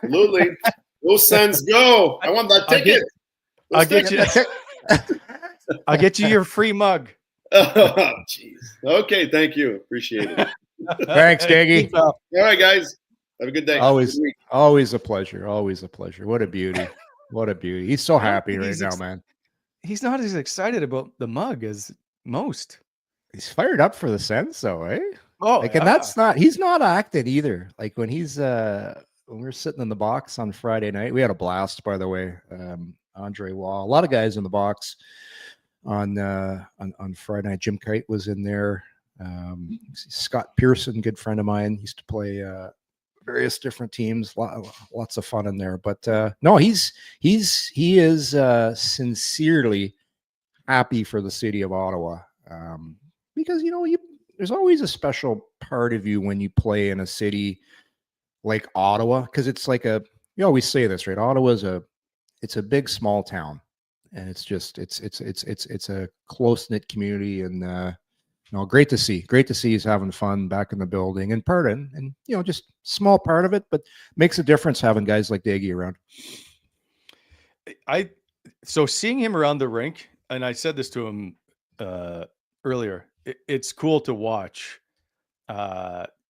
Absolutely. Go Sens, go! I want that ticket. I'll get you your free mug. Oh, jeez. Okay, thank you. Appreciate it. Thanks, Daigle. All right, guys. Have a good day. Always a pleasure. Always a pleasure. What a beauty. What a beauty. He's so happy right now, man. He's not as excited about the mug as most. He's fired up for the Sens, though, eh? Oh, and he's not acted either. Like when when we were sitting in the box on Friday night, we had a blast, by the way. Andre Wall, a lot of guys in the box on Friday night. Jim Kite was in there. Scott Pearson, good friend of mine, used to play various different teams. Lots of fun in there. But no, he is sincerely happy for the city of Ottawa, because there's always a special part of you when you play in a city like Ottawa, because it's like you always say this, right? Ottawa's it's a big small town, and it's a close-knit community, and No, great to see. Great to see he's having fun back in the building and just small part of it, but makes a difference having guys like Daigle around. So seeing him around the rink, and I said this to him earlier, it's cool to watch.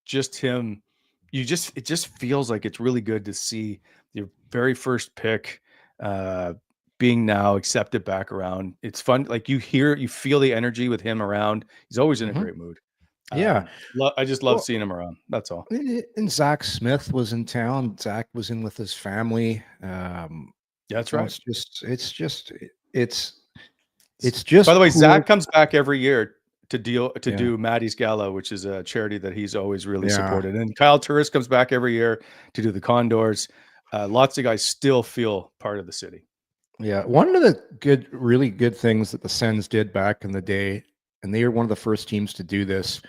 Just him, it just feels like it's really good to see your very first pick being now accepted back around. It's fun. Like you feel the energy with him around. He's always in a great mood. Yeah. I just love seeing him around. That's all. And Zach Smith was in town. Zach was in with his family. That's right. It's just. By the way, cool. Zach comes back every year to do Maddie's Gala, which is a charity that he's always really supported. And Kyle Turris comes back every year to do the Condors. Lots of guys still feel part of the city. Yeah, one of the really good things that the Sens did back in the day, and they were one of the first teams to do this,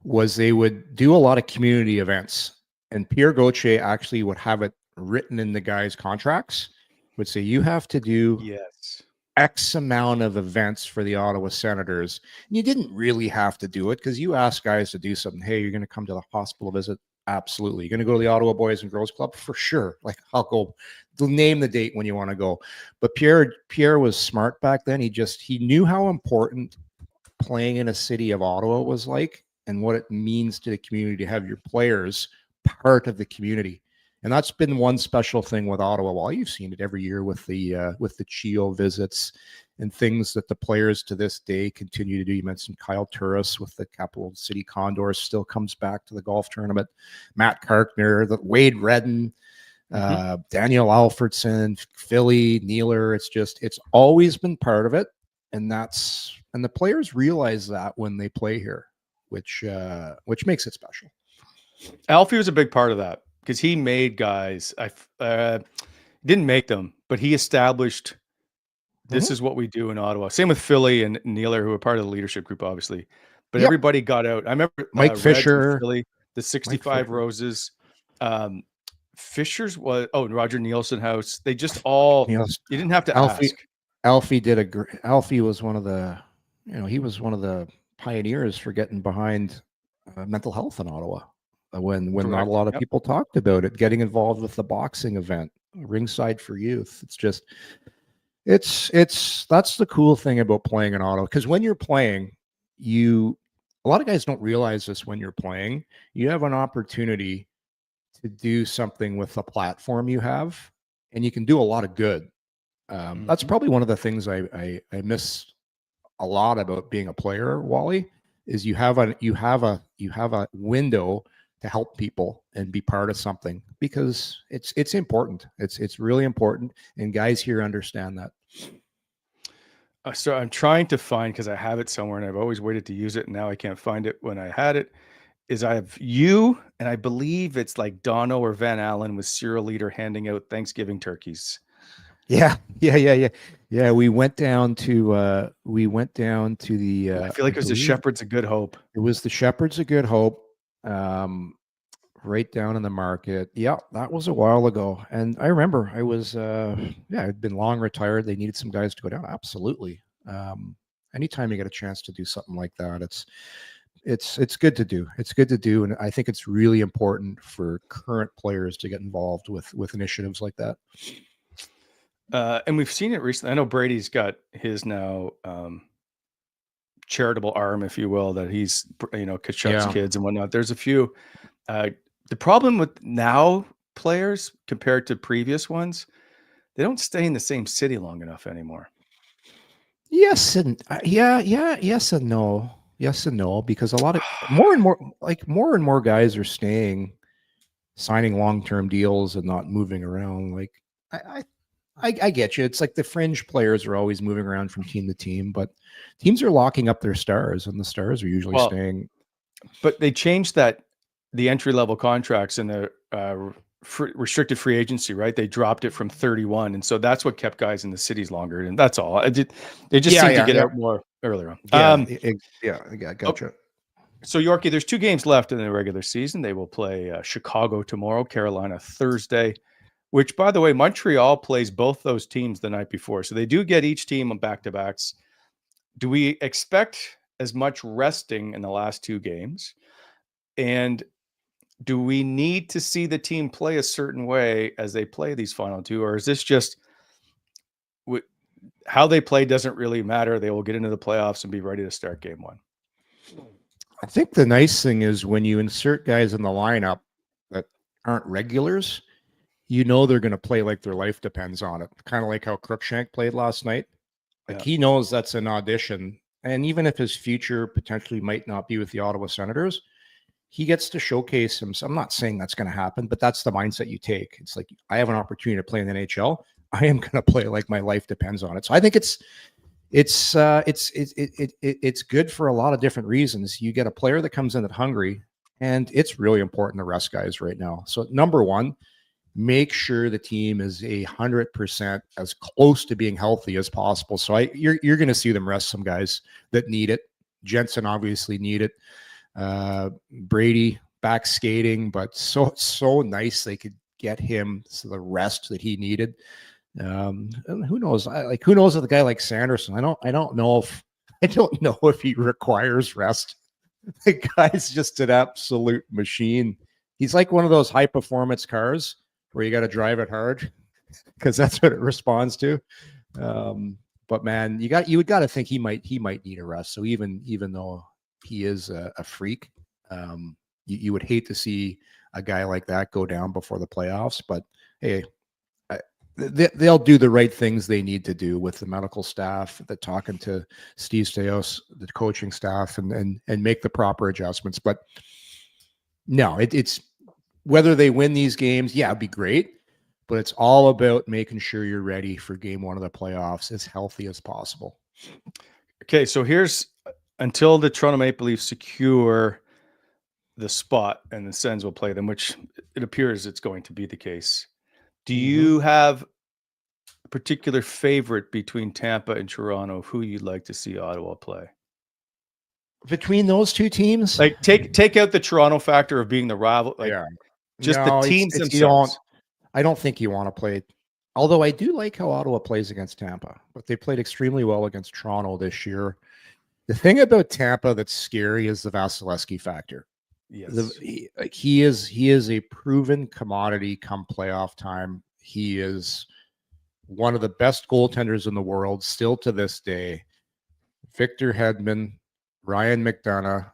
was they would do a lot of community events. And Pierre Gauthier actually would have it written in the guys' contracts, would say, you have to do X amount of events for the Ottawa Senators. And you didn't really have to do it because you asked guys to do something. Hey, you're going to come to the hospital visit? Absolutely. You're going to go to the Ottawa Boys and Girls Club? For sure. Like, I'll go. Name the date when you want to go. But Pierre was smart back then. He knew how important playing in a city of Ottawa was like, and what it means to the community to have your players part of the community. And that's been one special thing with Ottawa. Well, you've seen it every year with the CHIO visits and things that the players to this day continue to do. You mentioned Kyle Turris with the Capital City Condors, still comes back to the golf tournament. Matt Karkner, the Wade Redden, Daniel Alfredson, Philly, Nealer. It's always been part of it. And the players realize that when they play here, which makes it special. Alfie was a big part of that because he made guys. Didn't make them, but he established this is what we do in Ottawa. Same with Philly and Nealer, who were part of the leadership group, obviously. But everybody got out. I remember Mike Fisher, Philly, the 65 Roses. Fisher's Roger Nielsen House. They just all you didn't have to ask. Alfie was one of the, he was one of the pioneers for getting behind mental health in Ottawa when not a lot of people talked about it, getting involved with the boxing event, Ringside for Youth. That's the cool thing about playing in Ottawa, because when you're playing, a lot of guys don't realize this. When you're playing, you have an opportunity to do something with the platform you have, and you can do a lot of good. That's probably one of the things I miss a lot about being a player, Wally, is you have a window to help people and be part of something, because it's important. It's really important, and guys here understand that. So I'm trying to find, because I have it somewhere and I've always waited to use it, and now I can't find it when I had it. I have you, and I believe it's like Dono or Van Allen with Cyril Leader handing out Thanksgiving turkeys. Yeah. We went down to the. I feel like it was the Shepherds of Good Hope. It was the Shepherds of Good Hope, right down in the market. Yeah, that was a while ago, and I remember I was I'd been long retired. They needed some guys to go down. Absolutely. Anytime you get a chance to do something like that, it's good to do. It's good to do, and I think it's really important for current players to get involved with initiatives like that. And we've seen it recently. I know Brady's got his now charitable arm, if you will, that he's Kachuk's kids and whatnot. There's a few. The problem with now players compared to previous ones, they don't stay in the same city long enough anymore. Yes and yes and no. Yes and no, because a lot of more and more guys are signing long-term deals and not moving around. Like I get you. It's like the fringe players are always moving around from team to team, but teams are locking up their stars, and the stars are usually staying. But they changed the entry-level contracts and the restricted free agency, right? They dropped it from 31, and so that's what kept guys in the cities longer, and that's all. They just seemed to get out more earlier on. I gotcha. So Yorkie, there's 2 games left in the regular season. They will play Chicago tomorrow, Carolina Thursday, which, by the way, Montreal plays both those teams the night before. So they do get each team on back-to-backs. Do we expect as much resting in the last 2 games? And do we need to see the team play a certain way as they play these final 2, or is this just how they play doesn't really matter? They will get into the playoffs and be ready to start game 1. I think the nice thing is when you insert guys in the lineup that aren't regulars, you know they're going to play like their life depends on it. Kind of like how Cruikshank played last night. Like he knows that's an audition. And even if his future potentially might not be with the Ottawa Senators, he gets to showcase him. So I'm not saying that's going to happen, but that's the mindset you take. It's like, I have an opportunity to play in the NHL. I am going to play like my life depends on it. So I think it's good for a lot of different reasons. You get a player that comes in that's hungry, and it's really important to rest guys right now. So number one, make sure the team is 100% as close to being healthy as possible. So you're going to see them rest some guys that need it. Jensen obviously need it. Brady back skating, but so nice they could get him the rest that he needed. And who knows? Who knows with a guy like Sanderson? I don't know if he requires rest. The guy's just an absolute machine. He's like one of those high performance cars where you got to drive it hard because that's what it responds to. But man, you would got to think he might need a rest. So even though he is a freak, you would hate to see a guy like that go down before the playoffs. But hey, they'll do the right things they need to do with the medical staff, the talking to Steve Stajos, the coaching staff, and make the proper adjustments. But no, it's whether they win these games, yeah, it'd be great. But it's all about making sure you're ready for game 1 of the playoffs as healthy as possible. Okay, so here's until the Toronto Maple Leafs secure the spot and the Sens will play them, which it appears it's going to be the case. Do you have a particular favorite between Tampa and Toronto of who you'd like to see Ottawa play? Between those two teams? Like take out the Toronto factor of being the rival. Like, just the teams themselves. I don't think you want to play. Although I do like how Ottawa plays against Tampa, but they played extremely well against Toronto this year. The thing about Tampa that's scary is the Vasilevsky factor. Yes. He is a proven commodity come playoff time. He is one of the best goaltenders in the world still to this day. Victor Hedman, Ryan McDonough,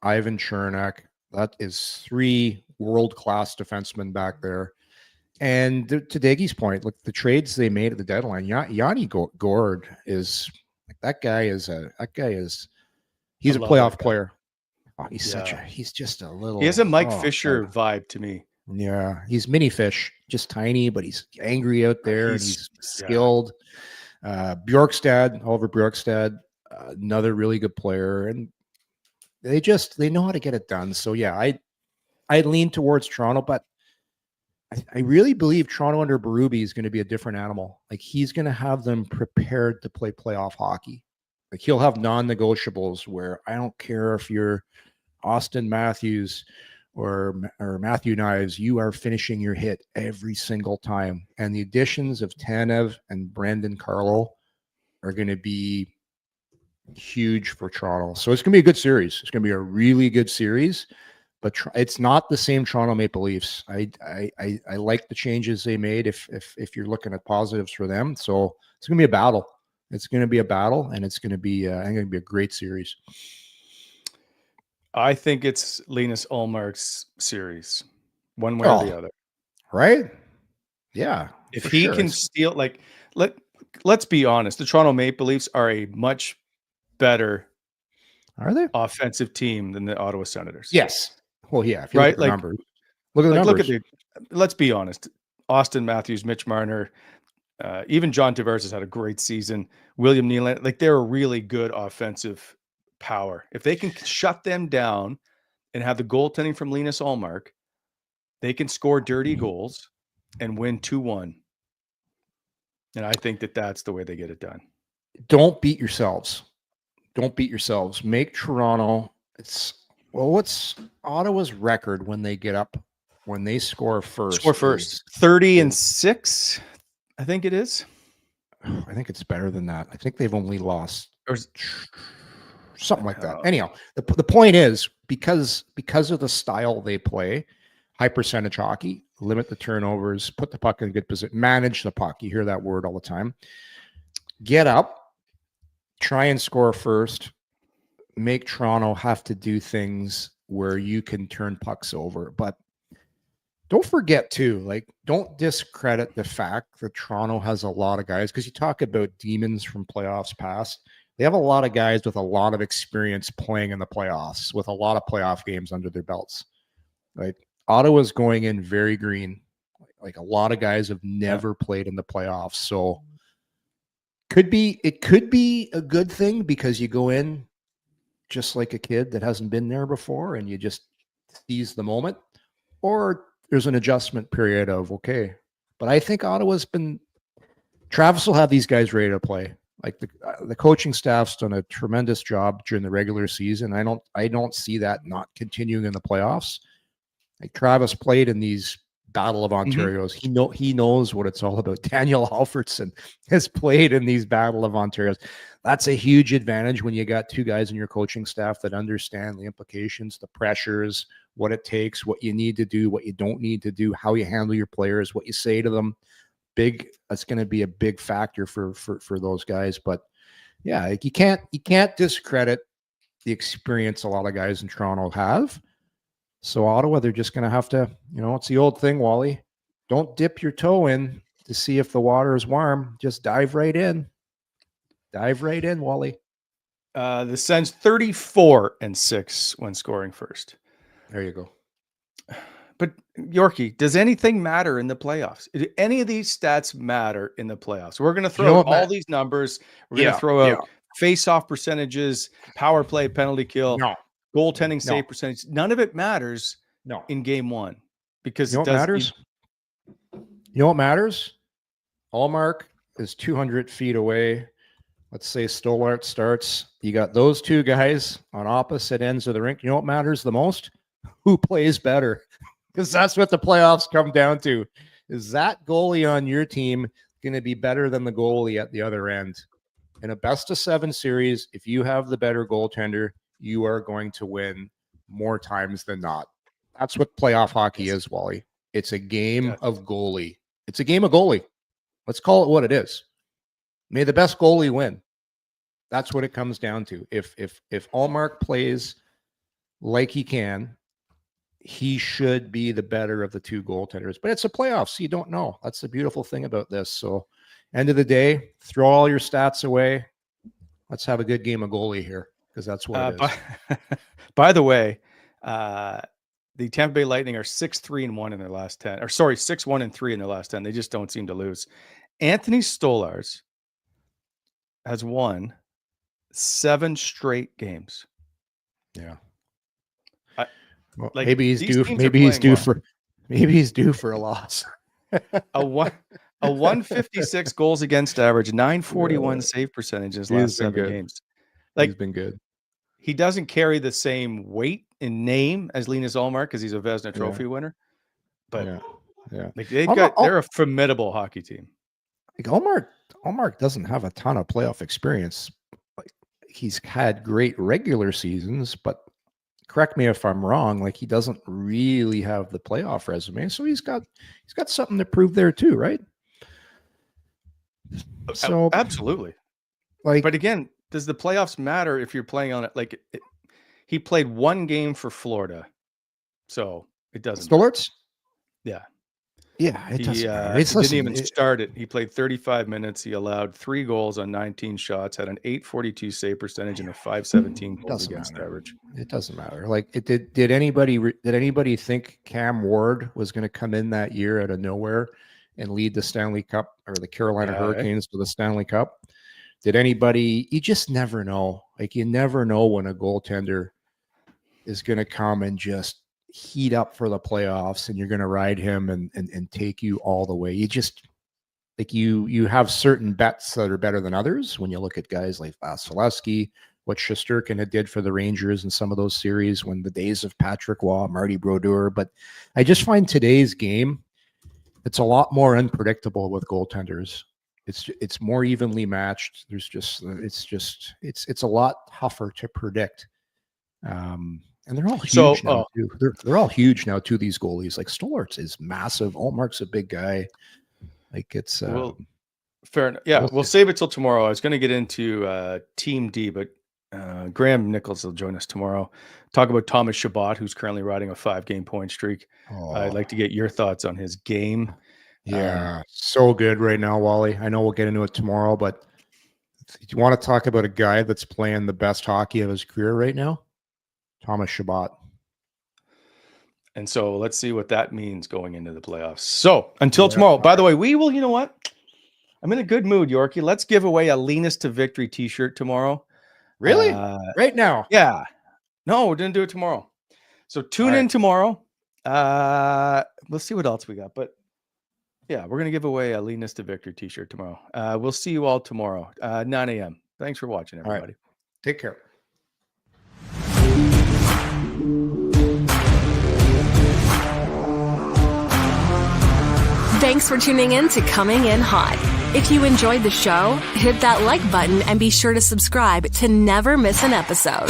Ivan Chernak. That is 3 world-class defensemen back there. And to Daigle's point, look, the trades they made at the deadline, Yanni Gourde is like that guy is he's a playoff player. Oh, he's just a little. He has a Mike Fisher vibe to me. Yeah, he's mini fish, just tiny, but he's angry out there and he's skilled. Bjorkstad, Oliver Bjorkstad, another really good player, and they know how to get it done. So yeah, I lean towards Toronto, but I really believe Toronto under Berube is going to be a different animal. Like he's going to have them prepared to play playoff hockey. Like he'll have non-negotiables where I don't care if you're Austin Matthews or Matthew Knives, you are finishing your hit every single time. And the additions of Tanev and Brandon Carlo are going to be huge for Toronto. So it's going to be a good series. It's going to be a really good series. But it's not the same Toronto Maple Leafs. I like the changes they made if you're looking at positives for them. So it's going to be a battle. It's going to be a battle, and it's going to be a great series. I think it's Linus Ullmark's series, one way or the other. Right? Yeah. If he can steal, like, let's be honest, the Toronto Maple Leafs are a much better offensive team than the Ottawa Senators. Yes. Well, yeah. If you look at the numbers. Look at the numbers. Let's be honest. Austin Matthews, Mitch Marner, even John Tavares has had a great season. William Nylander, like they're a really good offensive power. If they can shut them down and have the goaltending from Linus Ullmark, they can score dirty goals and win 2-1. And I think that's the way they get it done. Don't beat yourselves. Don't beat yourselves. Make Toronto. What's Ottawa's record when they get up, when they score first? 30-6, I think it is. I think it's better than that. I think they've only lost. something like that. Anyhow, the point is because of the style they play, high percentage hockey, limit the turnovers, put the puck in a good position, manage the puck. You hear that word all the time. Get up, try and score first, make Toronto have to do things where you can turn pucks over. But don't forget too, like, don't discredit the fact that Toronto has a lot of guys, because you talk about demons from playoffs past. They have a lot of guys with a lot of experience playing in the playoffs, with a lot of playoff games under their belts. Like, Ottawa's going in very green. Like, a lot of guys have never played in the playoffs. So it could be a good thing, because you go in just like a kid that hasn't been there before and you just seize the moment. Or there's an adjustment period of, okay. But I think Travis will have these guys ready to play. Like, the coaching staff's done a tremendous job during the regular season. I don't see that not continuing in the playoffs. Like, Travis played in these Battle of Ontarios. He knows what it's all about. Daniel Alfredson has played in these Battle of Ontarios. That's a huge advantage when you got two guys in your coaching staff that understand the implications, the pressures, what it takes, what you need to do, what you don't need to do, how you handle your players, what you say to them. That's going to be a big factor for those guys. But yeah, like, you can't discredit the experience a lot of guys in Toronto have. So Ottawa, they're just going to have to, it's the old thing, Wally. Don't dip your toe in to see if the water is warm. Just dive right in. Dive right in, Wally. The Sens 34-6 when scoring first. There you go. But Yorkie, does anything matter in the playoffs? Do any of these stats matter in the playoffs? We're going to throw out all these numbers. We're going to throw out face-off percentages, power play, penalty kill, goaltending, save percentage. None of it matters in game one, because it matters. You know what matters? Allmark is 200 feet away. Let's say Stolarz starts. You got those two guys on opposite ends of the rink. You know what matters the most? Who plays better? Because that's what the playoffs come down to. Is that goalie on your team going to be better than the goalie at the other end? In a best-of-7 series, if you have the better goaltender, you are going to win more times than not. That's what playoff hockey is, Wally. It's a game of goalie. It's a game of goalie. Let's call it what it is. May the best goalie win. That's what it comes down to. If Allmark plays like he can, he should be the better of the two goaltenders. But it's a playoff, so you don't know. That's the beautiful thing about this. So, end of the day, throw all your stats away. Let's have a good game of goalie here, because that's what it is. By the way, the Tampa Bay Lightning are 6-3-1 in their last 10. Or sorry, 6-1-3 in their last 10. They just don't seem to lose. Anthony Stolarz has won 7 straight games. Yeah. Well, maybe he's due. Maybe he's due for a loss. a 156 goals against average, 941 save percentage in his last 7 games. Like, he's been good. He doesn't carry the same weight in name as Linus Ullmark, because he's a Vezina Trophy winner. But like, they're a formidable hockey team. Like, Ullmark doesn't have a ton of playoff experience. Like, he's had great regular seasons, but correct me if I'm wrong, like, he doesn't really have the playoff resume. So he's got something to prove there too, right? So absolutely. Like, but again, does the playoffs matter if you're playing on it? Like, he played 1 game for Florida, so it doesn't. Stolarz? Yeah. Yeah, it doesn't matter. He didn't even start it. He played 35 minutes. He allowed 3 goals on 19 shots, had an .842 save percentage and a .517 goals against average. It doesn't matter. Like, did anybody think Cam Ward was going to come in that year out of nowhere and lead the Stanley Cup, or the Carolina Hurricanes to the Stanley Cup? Did anybody? You just never know. Like, you never know when a goaltender is going to come and just heat up for the playoffs, and you're going to ride him and take you all the way. You just, like, you have certain bets that are better than others. When you look at guys like Vasilevsky, what Shesterkin did for the Rangers in some of those series, when the days of Patrick Waugh, Marty Brodeur. But I just find today's game, it's a lot more unpredictable with goaltenders. It's more evenly matched. It's a lot tougher to predict. And they're all huge now too. They're all huge now too. These goalies, like Stoller's is massive. Altmark's a big guy. Like it's fair enough. Yeah, we'll save it till tomorrow. I was going to get into Team D, but Graham Nichols will join us tomorrow. Talk about Thomas Chabot, who's currently riding a 5-game point streak. I'd like to get your thoughts on his game. Yeah, so good right now, Wally. I know we'll get into it tomorrow, but do you want to talk about a guy that's playing the best hockey of his career right now? Thomas Chabot. And so let's see what that means going into the playoffs. So until tomorrow, by the way, we will, you know what? I'm in a good mood, Yorkie. Let's give away a Lean Us to Victory t-shirt tomorrow. Really? Right now? Yeah. No, we're going to do it tomorrow. So tune in tomorrow. We'll see what else we got. But yeah, we're going to give away a Lean Us to Victory t-shirt tomorrow. We'll see you all tomorrow, 9 a.m. Thanks for watching, everybody. All right. Take care. Thanks for tuning in to Coming In Hot. If you enjoyed the show, hit that like button and be sure to subscribe to never miss an episode.